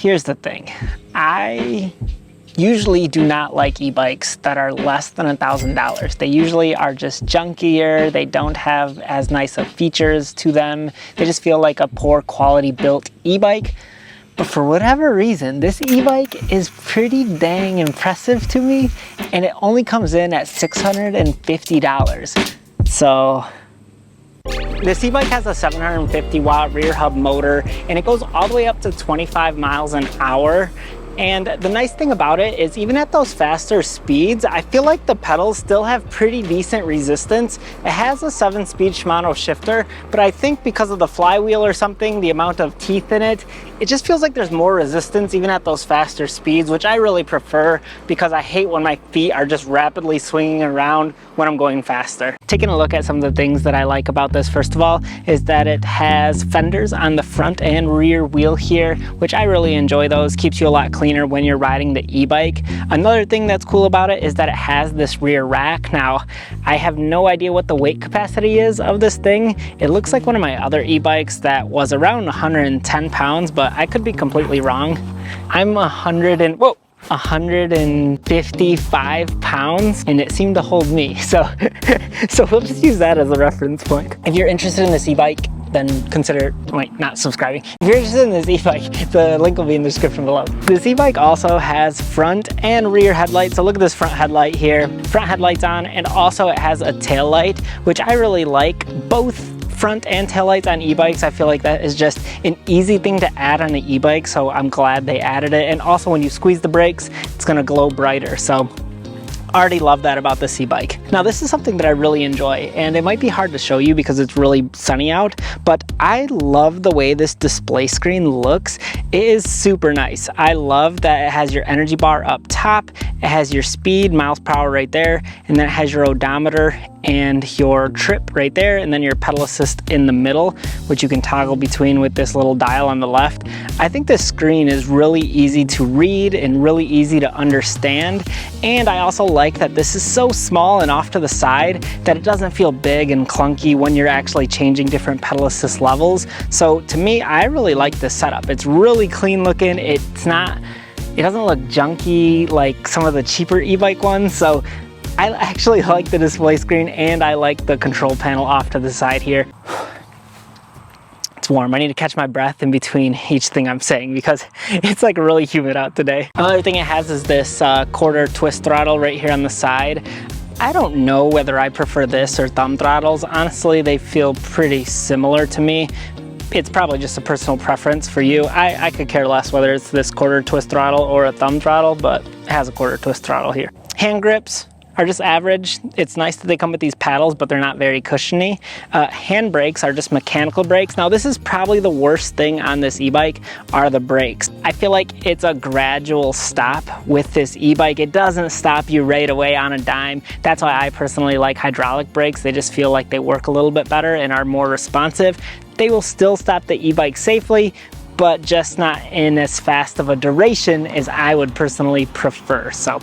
here's the thing. I usually do not like e-bikes that are less than $1,000. They usually are just junkier. They don't have as nice of features to them. They just feel like a poor quality built e-bike. But for whatever reason, this e-bike is pretty dang impressive to me, and it only comes in at $650. So this e-bike has a 750 watt rear hub motor, and it goes all the way up to 25 miles an hour. And the nice thing about it is even at those faster speeds, I feel like the pedals still have pretty decent resistance. It has a 7-speed Shimano shifter, but I think because of the flywheel or something, the amount of teeth in it, it just feels like there's more resistance even at those faster speeds, which I really prefer because I hate when my feet are just rapidly swinging around when I'm going faster. Taking a look at some of the things that I like about this, first of all, is that it has fenders on the front and rear wheel here, which I really enjoy those. Keeps you a lot cleaner when you're riding the e-bike. Another thing that's cool about it is that it has this rear rack. Now, I have no idea what the weight capacity is of this thing. It looks like one of my other e-bikes that was around 110 pounds, but I could be completely wrong. I'm 155 pounds, and it seemed to hold me. So we'll just use that as a reference point. If you're interested in this e-bike, then consider not subscribing. If you're interested in this e-bike, the link will be in the description below. This e-bike also has front and rear headlights. So look at this front headlight here. Front headlights on, and also it has a tail light, which I really like. Both front and tail lights on e-bikes, I feel like that is just an easy thing to add on an e-bike, so I'm glad they added it. And also when you squeeze the brakes, it's gonna glow brighter. So already love that about this e-bike. Now this is something that I really enjoy, and it might be hard to show you because it's really sunny out, but I love the way this display screen looks. It is super nice. I love that it has your energy bar up top, it has your speed, miles per hour right there, and then it has your odometer and your trip right there, and then your pedal assist in the middle, which you can toggle between with this little dial on the left. I think this screen is really easy to read and really easy to understand, and I also like that this is so small and off to the side that it doesn't feel big and clunky when you're actually changing different pedal assist levels. So to me, I really like this setup. It's really clean looking. It doesn't look junky like some of the cheaper e-bike ones. So I actually like the display screen, and I like the control panel off to the side here. It's warm. I need to catch my breath in between each thing I'm saying because it's like really humid out today. Another thing it has is this quarter twist throttle right here on the side. I don't know whether I prefer this or thumb throttles. Honestly, they feel pretty similar to me. It's probably just a personal preference for you. I could care less whether it's this quarter twist throttle or a thumb throttle, but it has a quarter twist throttle here. Hand grips are just average. It's nice that they come with these paddles, but they're not very cushiony. Hand brakes are just mechanical brakes. Now this is probably the worst thing on this e-bike are the brakes. I feel like it's a gradual stop with this e-bike. It doesn't stop you right away on a dime. That's why I personally like hydraulic brakes. They just feel like they work a little bit better and are more responsive. They will still stop the e-bike safely, but just not in as fast of a duration as I would personally prefer. So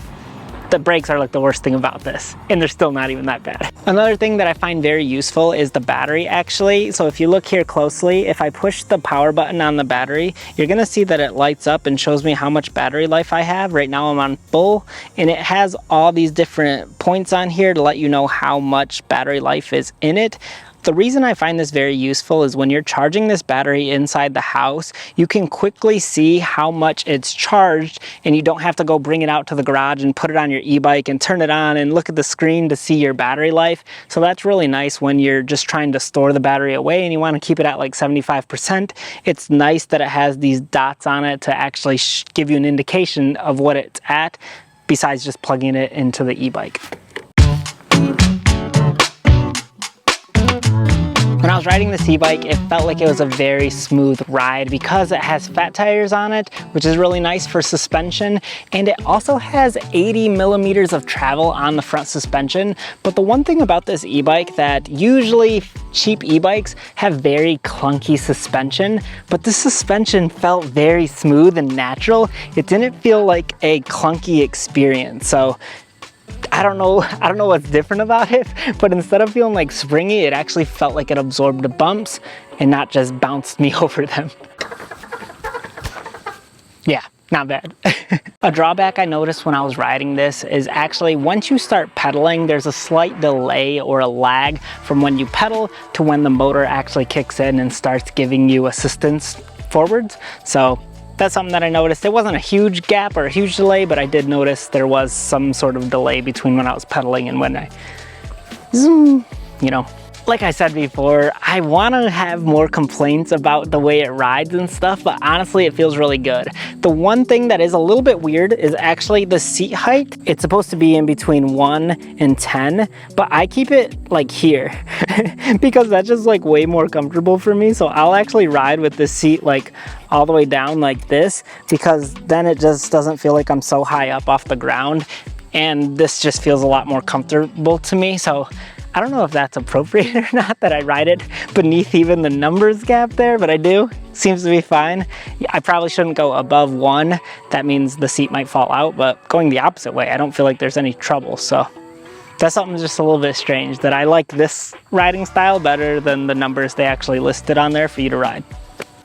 the brakes are like the worst thing about this, and they're still not even that bad. Another thing that I find very useful is the battery actually. So if you look here closely, if I push the power button on the battery, you're gonna see that it lights up and shows me how much battery life I have. Right now I'm on full, and it has all these different points on here to let you know how much battery life is in it. The reason I find this very useful is when you're charging this battery inside the house, you can quickly see how much it's charged, and you don't have to go bring it out to the garage and put it on your e-bike and turn it on and look at the screen to see your battery life. So that's really nice when you're just trying to store the battery away and you want to keep it at like 75%. It's nice that it has these dots on it to actually give you an indication of what it's at, besides just plugging it into the e-bike. When I was riding this e-bike, it felt like it was a very smooth ride because it has fat tires on it, which is really nice for suspension, and it also has 80 millimeters of travel on the front suspension. But the one thing about this e-bike that usually cheap e-bikes have very clunky suspension, but this suspension felt very smooth and natural. It didn't feel like a clunky experience. So I don't know what's different about it, but instead of feeling like springy, it actually felt like it absorbed the bumps and not just bounced me over them. Yeah, not bad. A drawback I noticed when I was riding this is actually once you start pedaling, there's a slight delay or a lag from when you pedal to when the motor actually kicks in and starts giving you assistance forwards. So that's something that I noticed. It wasn't a huge gap or a huge delay, but I did notice there was some sort of delay between when I was pedaling and when I zoom, you know. Like I said before, I want to have more complaints about the way it rides and stuff, but honestly, it feels really good. The one thing that is a little bit weird is actually the seat height. It's supposed to be in between 1 and 10, but I keep it like here because that's just like way more comfortable for me. So I'll actually ride with this seat like all the way down like this, because then it just doesn't feel like I'm so high up off the ground. And this just feels a lot more comfortable to me. So I don't know if that's appropriate or not that I ride it beneath even the numbers gap there, but I do. Seems to be fine. I probably shouldn't go above 1. That means the seat might fall out, but going the opposite way, I don't feel like there's any trouble. So that's something just a little bit strange, that I like this riding style better than the numbers they actually listed on there for you to ride.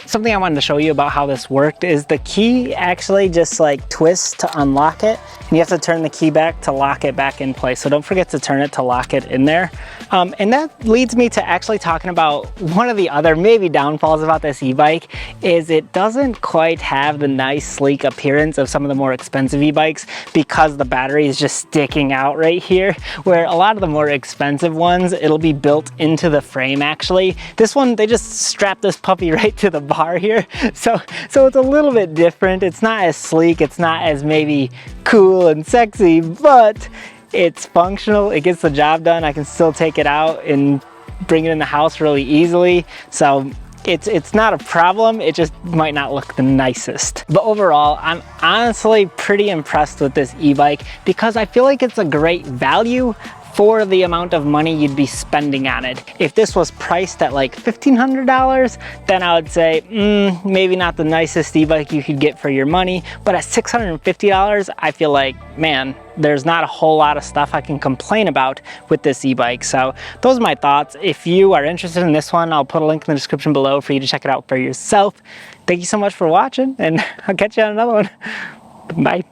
Something I wanted to show you about how this worked is the key actually just like twists to unlock it, and you have to turn the key back to lock it back in place. So don't forget to turn it to lock it in there. And that leads me to actually talking about one of the other maybe downfalls about this e-bike is it doesn't quite have the nice sleek appearance of some of the more expensive e-bikes, because the battery is just sticking out right here, where a lot of the more expensive ones, it'll be built into the frame actually. This one, they just strap this puppy right to the bar here. So it's a little bit different. It's not as sleek, it's not as maybe cool and sexy, but it's functional. It gets the job done. I can still take it out and bring it in the house really easily. So it's not a problem. It just might not look the nicest. But overall, I'm honestly pretty impressed with this e-bike, because I feel like it's a great value for the amount of money you'd be spending on it. If this was priced at like $1,500, then I would say, maybe not the nicest e-bike you could get for your money. But at $650, I feel like, man, there's not a whole lot of stuff I can complain about with this e-bike. So those are my thoughts. If you are interested in this one, I'll put a link in the description below for you to check it out for yourself. Thank you so much for watching, and I'll catch you on another one. Bye.